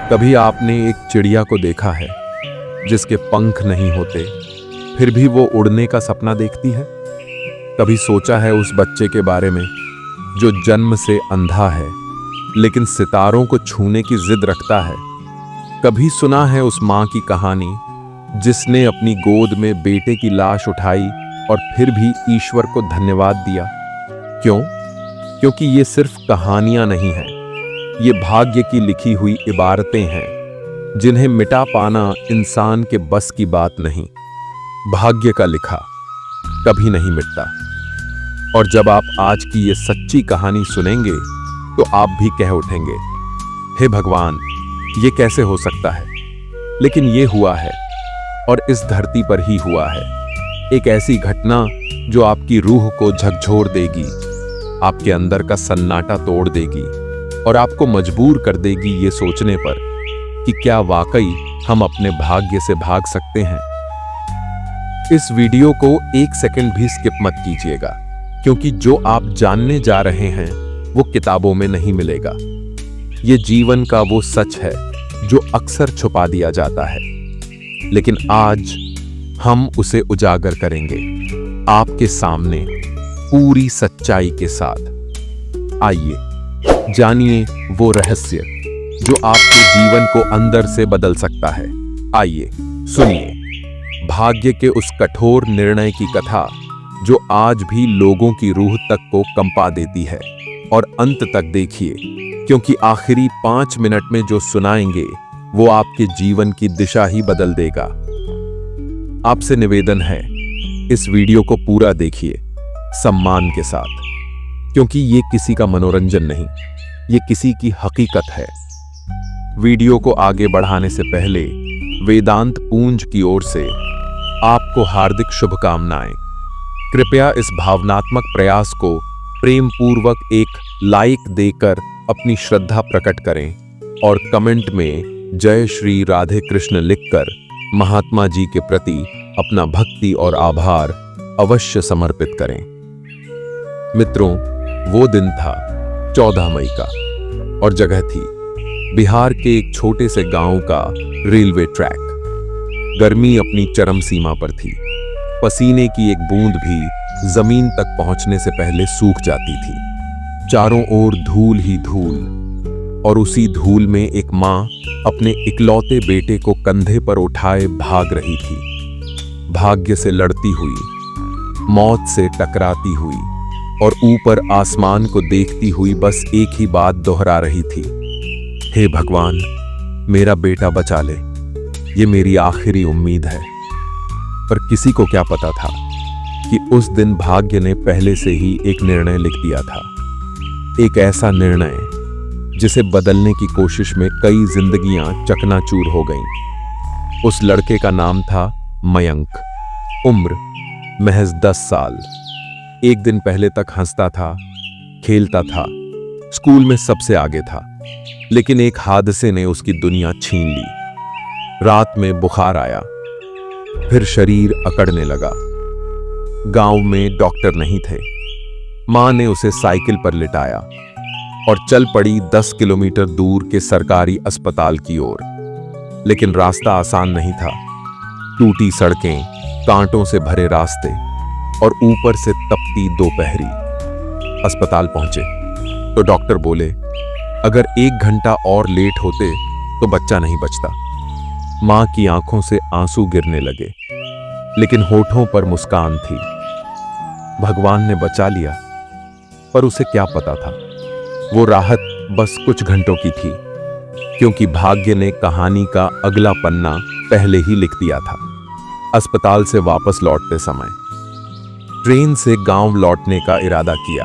कभी आपने एक चिड़िया को देखा है जिसके पंख नहीं होते फिर भी वो उड़ने का सपना देखती है? कभी सोचा है उस बच्चे के बारे में जो जन्म से अंधा है लेकिन सितारों को छूने की जिद रखता है? कभी सुना है उस मां की कहानी जिसने अपनी गोद में बेटे की लाश उठाई और फिर भी ईश्वर को धन्यवाद दिया? क्यों? क्योंकि ये सिर्फ कहानियां नहीं हैं, ये भाग्य की लिखी हुई इबारतें हैं जिन्हें मिटा पाना इंसान के बस की बात नहीं। भाग्य का लिखा कभी नहीं मिटता। और जब आप आज की ये सच्ची कहानी सुनेंगे तो आप भी कह उठेंगे, हे भगवान, ये कैसे हो सकता है? लेकिन ये हुआ है और इस धरती पर ही हुआ है। एक ऐसी घटना जो आपकी रूह को झकझोर देगी, आपके अंदर का सन्नाटा तोड़ देगी और आपको मजबूर कर देगी ये सोचने पर कि क्या वाकई हम अपने भाग्य से भाग सकते हैं। इस वीडियो को एक सेकंड भी स्किप मत कीजिएगा, क्योंकि जो आप जानने जा रहे हैं वो किताबों में नहीं मिलेगा। ये जीवन का वो सच है जो अक्सर छुपा दिया जाता है, लेकिन आज हम उसे उजागर करेंगे आपके सामने पूरी सच्चाई के साथ। आइए जानिए वो रहस्य जो आपके जीवन को अंदर से बदल सकता है। आइए सुनिए भाग्य के उस कठोर निर्णय की कथा जो आज भी लोगों की रूह तक को कंपा देती है। और अंत तक देखिए, क्योंकि आखिरी 5 मिनट में जो सुनाएंगे वो आपके जीवन की दिशा ही बदल देगा। आपसे निवेदन है, इस वीडियो को पूरा देखिए सम्मान के साथ, क्योंकि ये किसी का मनोरंजन नहीं, ये किसी की हकीकत है। वीडियो को आगे बढ़ाने से पहले वेदांत पूंज की ओर से आपको हार्दिक शुभकामनाएं। कृपया इस भावनात्मक प्रयास को प्रेम पूर्वक एक लाइक देकर अपनी श्रद्धा प्रकट करें और कमेंट में जय श्री राधे कृष्ण लिखकर महात्मा जी के प्रति अपना भक्ति और आभार अवश्य समर्पित करें। मित्रों, वो दिन था 14 मई का और जगह थी बिहार के एक छोटे से गांव का रेलवे ट्रैक। गर्मी अपनी चरम सीमा पर थी। पसीने की एक बूंद भी जमीन तक पहुंचने से पहले सूख जाती थी। चारों ओर धूल ही धूल, और उसी धूल में एक मां अपने इकलौते बेटे को कंधे पर उठाए भाग रही थी। भाग्य से लड़ती हुई, मौत से टकराती हुई और ऊपर आसमान को देखती हुई बस एक ही बात दोहरा रही थी, हे भगवान, मेरा बेटा बचा ले, ये मेरी आखिरी उम्मीद है। पर किसी को क्या पता था कि उस दिन भाग्य ने पहले से ही एक निर्णय लिख दिया था। एक ऐसा निर्णय जिसे बदलने की कोशिश में कई जिंदगियां चकनाचूर हो गईं। उस लड़के का नाम था मयंक। उम्र महज 10 साल। एक दिन पहले तक हंसता था, खेलता था, स्कूल में सबसे आगे था, लेकिन एक हादसे ने उसकी दुनिया छीन ली। रात में बुखार आया, फिर शरीर अकड़ने लगा। गांव में डॉक्टर नहीं थे। मां ने उसे साइकिल पर लिटाया और चल पड़ी 10 किलोमीटर दूर के सरकारी अस्पताल की ओर। लेकिन रास्ता आसान नहीं था। टूटी सड़कें, कांटों से भरे रास्ते और ऊपर से तपती दोपहरी। अस्पताल पहुंचे तो डॉक्टर बोले, अगर 1 घंटा और लेट होते तो बच्चा नहीं बचता। मां की आंखों से आंसू गिरने लगे, लेकिन होठों पर मुस्कान थी। भगवान ने बचा लिया, पर उसे क्या पता था वो राहत बस कुछ घंटों की थी, क्योंकि भाग्य ने कहानी का अगला पन्ना पहले ही लिख दिया था। अस्पताल से वापस लौटते समय ट्रेन से गांव लौटने का इरादा किया।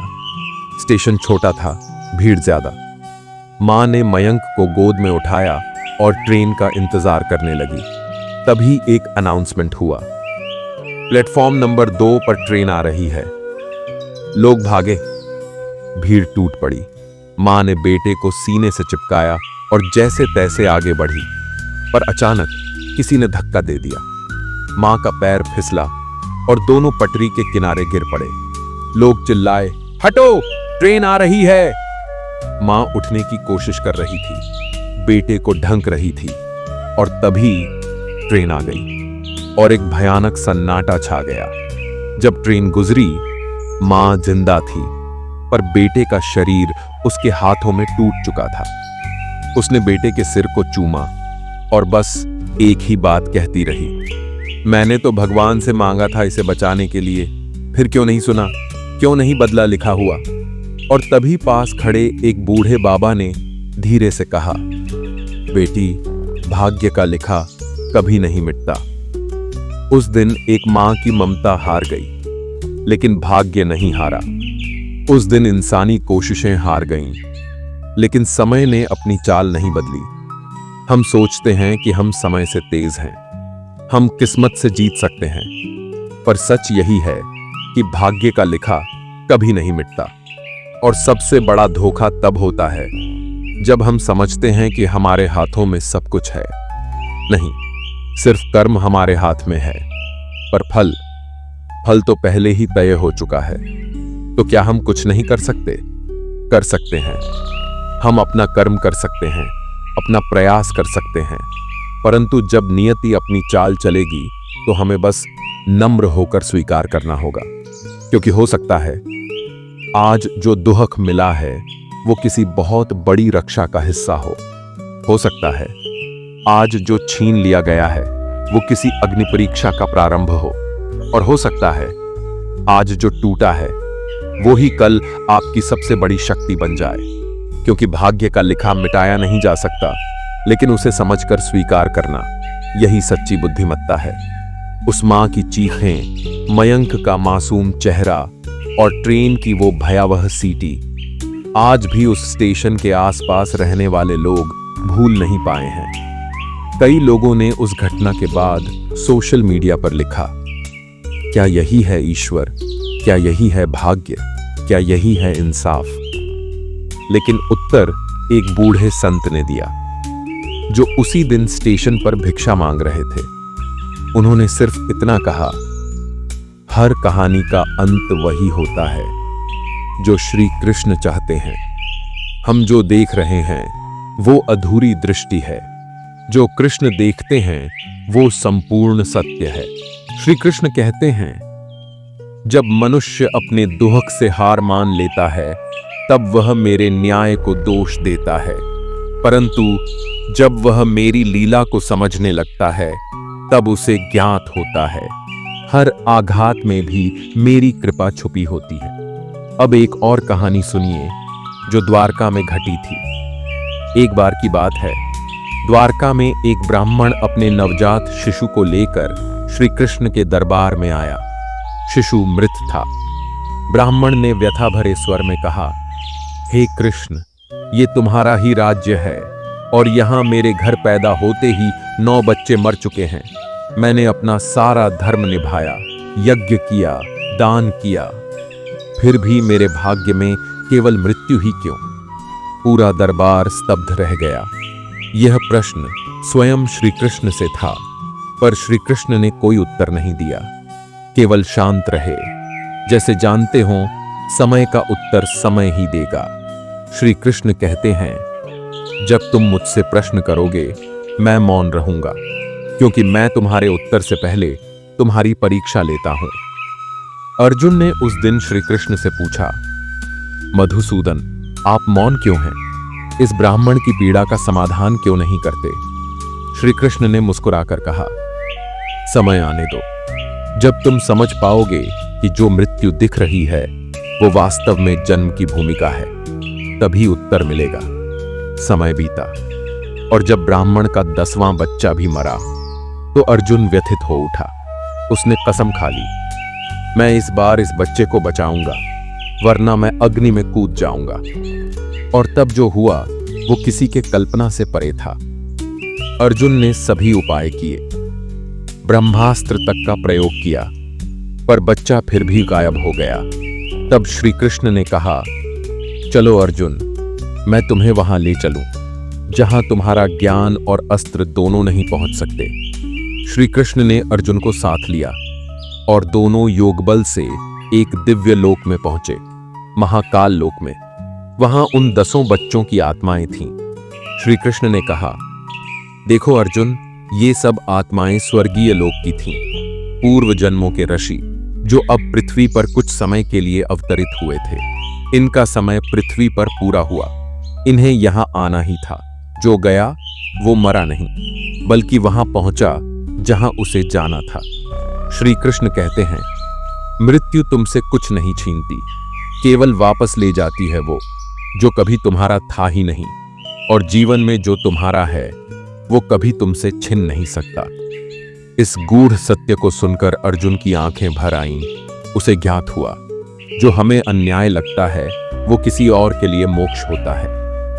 स्टेशन छोटा था, भीड़ ज्यादा। मां ने मयंक को गोद में उठाया और ट्रेन का इंतजार करने लगी। तभी एक अनाउंसमेंट हुआ, प्लेटफॉर्म नंबर 2 पर ट्रेन आ रही है। लोग भागे, भीड़ टूट पड़ी। मां ने बेटे को सीने से चिपकाया और जैसे तैसे आगे बढ़ी, पर अचानक किसी ने धक्का दे दिया। मां का पैर फिसला और दोनों पटरी के किनारे गिर पड़े। लोग चिल्लाए, हटो, ट्रेन आ रही है। मां उठने की कोशिश कर रही थी, बेटे को ढंक रही थी, और तभी ट्रेन आ गई और एक भयानक सन्नाटा छा गया। जब ट्रेन गुजरी, मां जिंदा थी, पर बेटे का शरीर उसके हाथों में टूट चुका था। उसने बेटे के सिर को चूमा और बस एक ही बात कहती रही, मैंने तो भगवान से मांगा था इसे बचाने के लिए, फिर क्यों नहीं सुना, क्यों नहीं बदला लिखा हुआ। और तभी पास खड़े एक बूढ़े बाबा ने धीरे से कहा, बेटी, भाग्य का लिखा कभी नहीं मिटता। उस दिन एक मां की ममता हार गई, लेकिन भाग्य नहीं हारा। उस दिन इंसानी कोशिशें हार गईं, लेकिन समय ने अपनी चाल नहीं बदली। हम सोचते हैं कि हम समय से तेज हैं, हम किस्मत से जीत सकते हैं, पर सच यही है कि भाग्य का लिखा कभी नहीं मिटता। और सबसे बड़ा धोखा तब होता है जब हम समझते हैं कि हमारे हाथों में सब कुछ है। नहीं, सिर्फ कर्म हमारे हाथ में है, पर फल तो पहले ही तय हो चुका है। तो क्या हम कुछ नहीं कर सकते? कर सकते हैं। हम अपना कर्म कर सकते हैं, अपना प्रयास कर सकते हैं, परंतु जब नियति अपनी चाल चलेगी तो हमें बस नम्र होकर स्वीकार करना होगा। क्योंकि हो सकता है आज जो दुहक मिला है वो किसी बहुत बड़ी रक्षा का हिस्सा हो सकता है आज जो छीन लिया गया है वो किसी अग्नि परीक्षा का प्रारंभ हो, और हो सकता है आज जो टूटा है वो ही कल आपकी सबसे बड़ी शक्ति बन जाए। क्योंकि भाग्य का लिखा मिटाया नहीं जा सकता, लेकिन उसे समझकर स्वीकार करना, यही सच्ची बुद्धिमत्ता है। उस मां की चीखें, मयंक का मासूम चेहरा और ट्रेन की वो भयावह सीटी आज भी उस स्टेशन के आसपास रहने वाले लोग भूल नहीं पाए हैं। कई लोगों ने उस घटना के बाद सोशल मीडिया पर लिखा, क्या यही है ईश्वर? क्या यही है भाग्य? क्या यही है इंसाफ? लेकिन उत्तर एक बूढ़े संत ने दिया, जो उसी दिन स्टेशन पर भिक्षा मांग रहे थे। उन्होंने सिर्फ इतना कहा, हर कहानी का अंत वही होता है जो श्री कृष्ण चाहते हैं। हम जो देख रहे हैं वो अधूरी दृष्टि है, जो कृष्ण देखते हैं वो संपूर्ण सत्य है। श्री कृष्ण कहते हैं, जब मनुष्य अपने दुहक से हार मान लेता है तब वह मेरे न्याय को दोष देता है, परंतु जब वह मेरी लीला को समझने लगता है तब उसे ज्ञात होता है, हर आघात में भी मेरी कृपा छुपी होती है। अब एक और कहानी सुनिए जो द्वारका में घटी थी। एक बार की बात है, द्वारका में एक ब्राह्मण अपने नवजात शिशु को लेकर श्री कृष्ण के दरबार में आया। शिशु मृत था। ब्राह्मण ने व्यथा भरे स्वर में कहा, हे कृष्ण, ये तुम्हारा ही राज्य है और यहां मेरे घर पैदा होते ही 9 बच्चे मर चुके हैं। मैंने अपना सारा धर्म निभाया, यज्ञ किया, दान किया, फिर भी मेरे भाग्य में केवल मृत्यु ही क्यों? पूरा दरबार स्तब्ध रह गया। यह प्रश्न स्वयं श्री कृष्ण से था, पर श्री कृष्ण ने कोई उत्तर नहीं दिया, केवल शांत रहे, जैसे जानते हो समय का उत्तर समय ही देगा। श्री कृष्ण कहते हैं, जब तुम मुझसे प्रश्न करोगे मैं मौन रहूंगा, क्योंकि मैं तुम्हारे उत्तर से पहले तुम्हारी परीक्षा लेता हूं। अर्जुन ने उस दिन श्री कृष्ण से पूछा, मधुसूदन, आप मौन क्यों हैं? इस ब्राह्मण की पीड़ा का समाधान क्यों नहीं करते? श्री कृष्ण ने मुस्कुराकर कहा, समय आने दो, जब तुम समझ पाओगे कि जो मृत्यु दिख रही है वो वास्तव में जन्म की भूमिका है, तभी उत्तर मिलेगा। समय बीता और जब ब्राह्मण का 10वां बच्चा भी मरा तो अर्जुन व्यथित हो उठा। उसने कसम खा ली, मैं इस बार इस बच्चे को बचाऊंगा, वरना मैं अग्नि में कूद जाऊंगा। और तब जो हुआ वो किसी के कल्पना से परे था। अर्जुन ने सभी उपाय किए, ब्रह्मास्त्र तक का प्रयोग किया, पर बच्चा फिर भी गायब हो गया। तब श्री कृष्ण ने कहा, चलो अर्जुन, मैं तुम्हें वहां ले चलूं जहां तुम्हारा ज्ञान और अस्त्र दोनों नहीं पहुंच सकते। श्री कृष्ण ने अर्जुन को साथ लिया और दोनों योगबल से एक दिव्य लोक में पहुंचे, महाकाल लोक में। वहां उन 10 बच्चों की आत्माएं थीं। श्री कृष्ण ने कहा, देखो अर्जुन, ये सब आत्माएं स्वर्गीय लोक की थीं, पूर्व जन्मों के ऋषि जो अब पृथ्वी पर कुछ समय के लिए अवतरित हुए थे। इनका समय पृथ्वी पर पूरा हुआ, इन्हें यहां आना ही था। जो गया वो मरा नहीं, बल्कि वहां पहुंचा जहां उसे जाना था। श्री कृष्ण कहते हैं, मृत्यु तुमसे कुछ नहीं छीनती, केवल वापस ले जाती है वो जो कभी तुम्हारा था ही नहीं, और जीवन में जो तुम्हारा है वो कभी तुमसे छिन नहीं सकता। इस गूढ़ सत्य को सुनकर अर्जुन की आंखें भर आईं। उसे ज्ञात हुआ, जो हमें अन्याय लगता है वो किसी और के लिए मोक्ष होता है,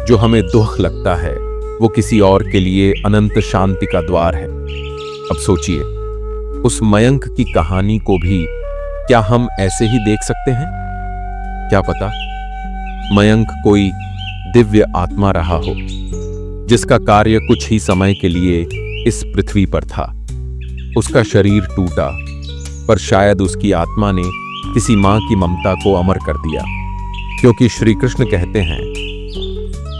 जो हमें दुख लगता है वो किसी और के लिए अनंत शांति का द्वार है। अब सोचिए, उस मयंक की कहानी को भी क्या हम ऐसे ही देख सकते हैं? क्या पता मयंक कोई दिव्य आत्मा रहा हो, जिसका कार्य कुछ ही समय के लिए इस पृथ्वी पर था। उसका शरीर टूटा, पर शायद उसकी आत्मा ने किसी मां की ममता को अमर कर दिया, क्योंकि श्री कृष्ण कहते हैं,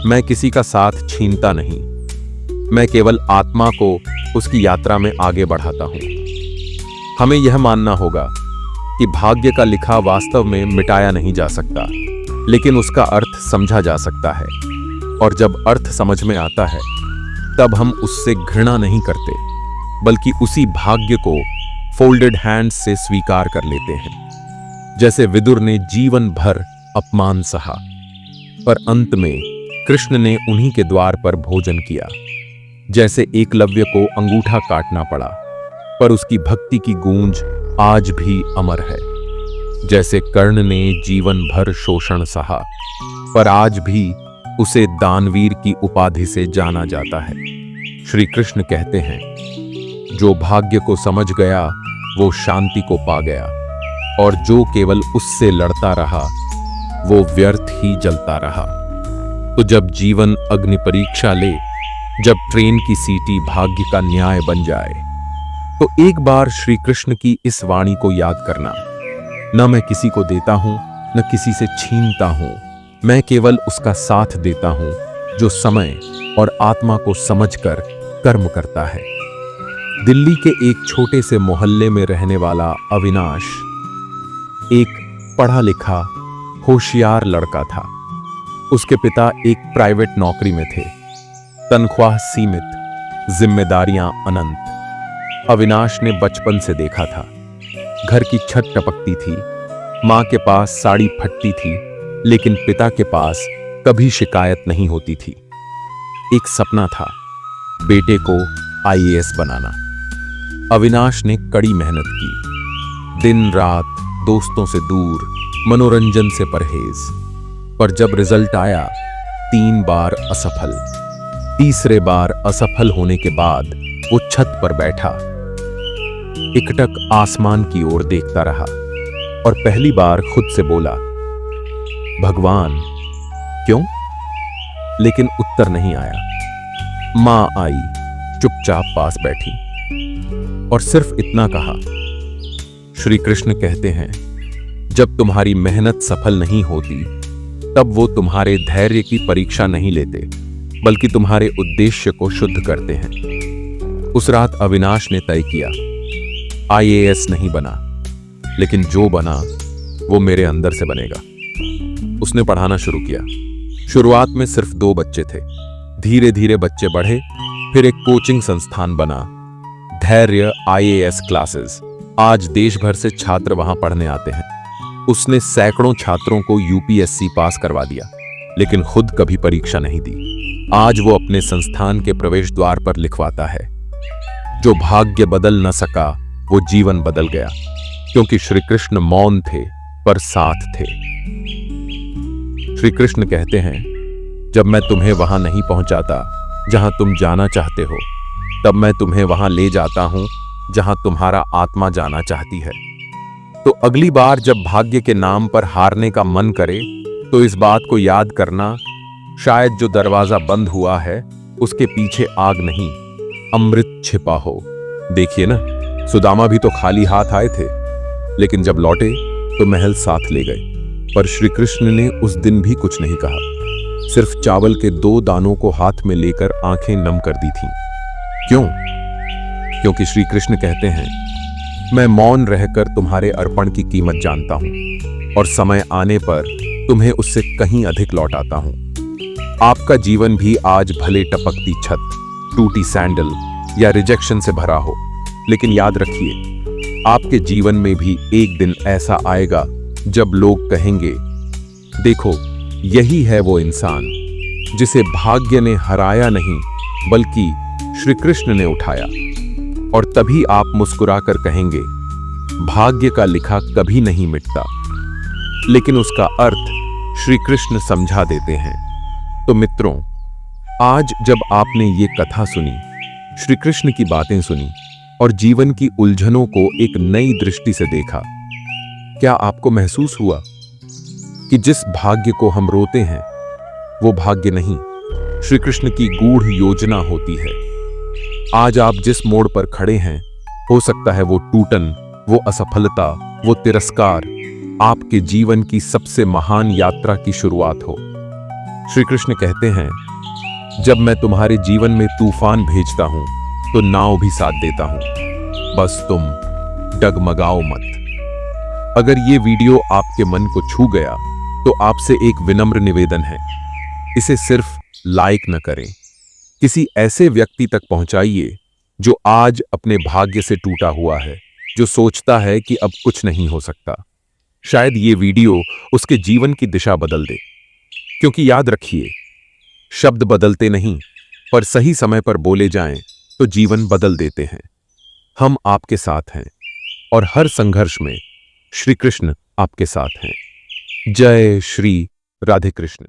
मैं किसी का साथ छीनता नहीं, मैं केवल आत्मा को उसकी यात्रा में आगे बढ़ाता हूं। हमें यह मानना होगा कि भाग्य का लिखा वास्तव में मिटाया नहीं जा सकता, लेकिन उसका अर्थ समझा जा सकता है, और जब अर्थ समझ में आता है तब हम उससे घृणा नहीं करते, बल्कि उसी भाग्य को फोल्डेड हैंड्स से स्वीकार कर लेते हैं। जैसे विदुर ने जीवन भर अपमान सहा, पर अंत में कृष्ण ने उन्हीं के द्वार पर भोजन किया। जैसे एकलव्य को अंगूठा काटना पड़ा, पर उसकी भक्ति की गूंज आज भी अमर है। जैसे कर्ण ने जीवन भर शोषण सहा, पर आज भी उसे दानवीर की उपाधि से जाना जाता है। श्री कृष्ण कहते हैं, जो भाग्य को समझ गया वो शांति को पा गया, और जो केवल उससे लड़ता रहा वो व्यर्थ ही जलता रहा। तो जब जीवन अग्नि परीक्षा ले, जब ट्रेन की सीटी भाग्य का न्याय बन जाए, तो एक बार श्री कृष्ण की इस वाणी को याद करना, न मैं किसी को देता हूं, न किसी से छीनता हूं, मैं केवल उसका साथ देता हूं जो समय और आत्मा को समझकर कर्म करता है। दिल्ली के एक छोटे से मोहल्ले में रहने वाला अविनाश एक पढ़ा लिखा होशियार लड़का था। उसके पिता एक प्राइवेट नौकरी में थे, तनख्वाह सीमित, जिम्मेदारियां अनंत। अविनाश ने बचपन से देखा था, घर की छत टपकती थी, मां के पास साड़ी फटती थी, लेकिन पिता के पास कभी शिकायत नहीं होती थी। एक सपना था, बेटे को आईएएस बनाना। अविनाश ने कड़ी मेहनत की, दिन रात दोस्तों से दूर, मनोरंजन से परहेज। पर जब रिजल्ट आया, 3 बार असफल। तीसरे बार असफल होने के बाद वो छत पर बैठा, एकटक आसमान की ओर देखता रहा और पहली बार खुद से बोला, भगवान क्यों? लेकिन उत्तर नहीं आया। मां आई, चुपचाप पास बैठी और सिर्फ इतना कहा, श्री कृष्ण कहते हैं, जब तुम्हारी मेहनत सफल नहीं होती तब वो तुम्हारे धैर्य की परीक्षा नहीं लेते, बल्कि तुम्हारे उद्देश्य को शुद्ध करते हैं। उस रात अविनाश ने तय किया, आईएएस नहीं बना, लेकिन जो बना वो मेरे अंदर से बनेगा। उसने पढ़ाना शुरू किया। शुरुआत में सिर्फ 2 बच्चे थे, धीरे धीरे बच्चे बढ़े, फिर एक कोचिंग संस्थान बना, धैर्य आईएएस क्लासेस। आज देश भर से छात्र वहां पढ़ने आते हैं। उसने सैकड़ों छात्रों को यूपीएससी पास करवा दिया, लेकिन खुद कभी परीक्षा नहीं दी। आज वो अपने संस्थान के प्रवेश द्वार पर लिखवाता है, जो भाग्य बदल न सका वो जीवन बदल गया, क्योंकि श्री कृष्ण मौन थे पर साथ थे। श्री कृष्ण कहते हैं, जब मैं तुम्हें वहां नहीं पहुंचाता जहां तुम जाना चाहते हो, तब मैं तुम्हें वहां ले जाता हूं जहां तुम्हारा आत्मा जाना चाहती है। तो अगली बार जब भाग्य के नाम पर हारने का मन करे, तो इस बात को याद करना, शायद जो दरवाजा बंद हुआ है उसके पीछे आग नहीं, अमृत छिपा हो। देखिए ना, सुदामा भी तो खाली हाथ आए थे, लेकिन जब लौटे तो महल साथ ले गए। पर श्री कृष्ण ने उस दिन भी कुछ नहीं कहा, सिर्फ चावल के 2 दानों को हाथ में लेकर आंखें नम कर दी थीं। क्यों? क्योंकि श्री कृष्ण कहते हैं, मैं मौन रहकर तुम्हारे अर्पण की कीमत जानता हूं और समय आने पर तुम्हें उससे कहीं अधिक लौटाता हूं। आपका जीवन भी आज भले टपकती छत, टूटी सैंडल या रिजेक्शन से भरा हो, लेकिन याद रखिए, आपके जीवन में भी एक दिन ऐसा आएगा जब लोग कहेंगे, देखो यही है वो इंसान जिसे भाग्य ने हराया नहीं बल्कि श्री कृष्ण ने उठाया। और तभी आप मुस्कुराकर कहेंगे, भाग्य का लिखा कभी नहीं मिटता, लेकिन उसका अर्थ श्री कृष्ण समझा देते हैं। तो मित्रों, आज जब आपने ये कथा सुनी, श्री कृष्ण की बातें सुनी और जीवन की उलझनों को एक नई दृष्टि से देखा, क्या आपको महसूस हुआ कि जिस भाग्य को हम रोते हैं वो भाग्य नहीं, श्री कृष्ण की गूढ़ योजना होती है। आज आप जिस मोड़ पर खड़े हैं, हो सकता है वो टूटन, वो असफलता, वो तिरस्कार आपके जीवन की सबसे महान यात्रा की शुरुआत हो। श्री कृष्ण कहते हैं, जब मैं तुम्हारे जीवन में तूफान भेजता हूं तो नाव भी साथ देता हूं, बस तुम डगमगाओ मत। अगर ये वीडियो आपके मन को छू गया तो आपसे एक विनम्र निवेदन है, इसे सिर्फ लाइक न करें, किसी ऐसे व्यक्ति तक पहुंचाइए जो आज अपने भाग्य से टूटा हुआ है, जो सोचता है कि अब कुछ नहीं हो सकता। शायद ये वीडियो उसके जीवन की दिशा बदल दे। क्योंकि याद रखिए, शब्द बदलते नहीं, पर सही समय पर बोले जाएं तो जीवन बदल देते हैं। हम आपके साथ हैं और हर संघर्ष में श्री कृष्ण आपके साथ हैं। जय श्री राधे कृष्ण।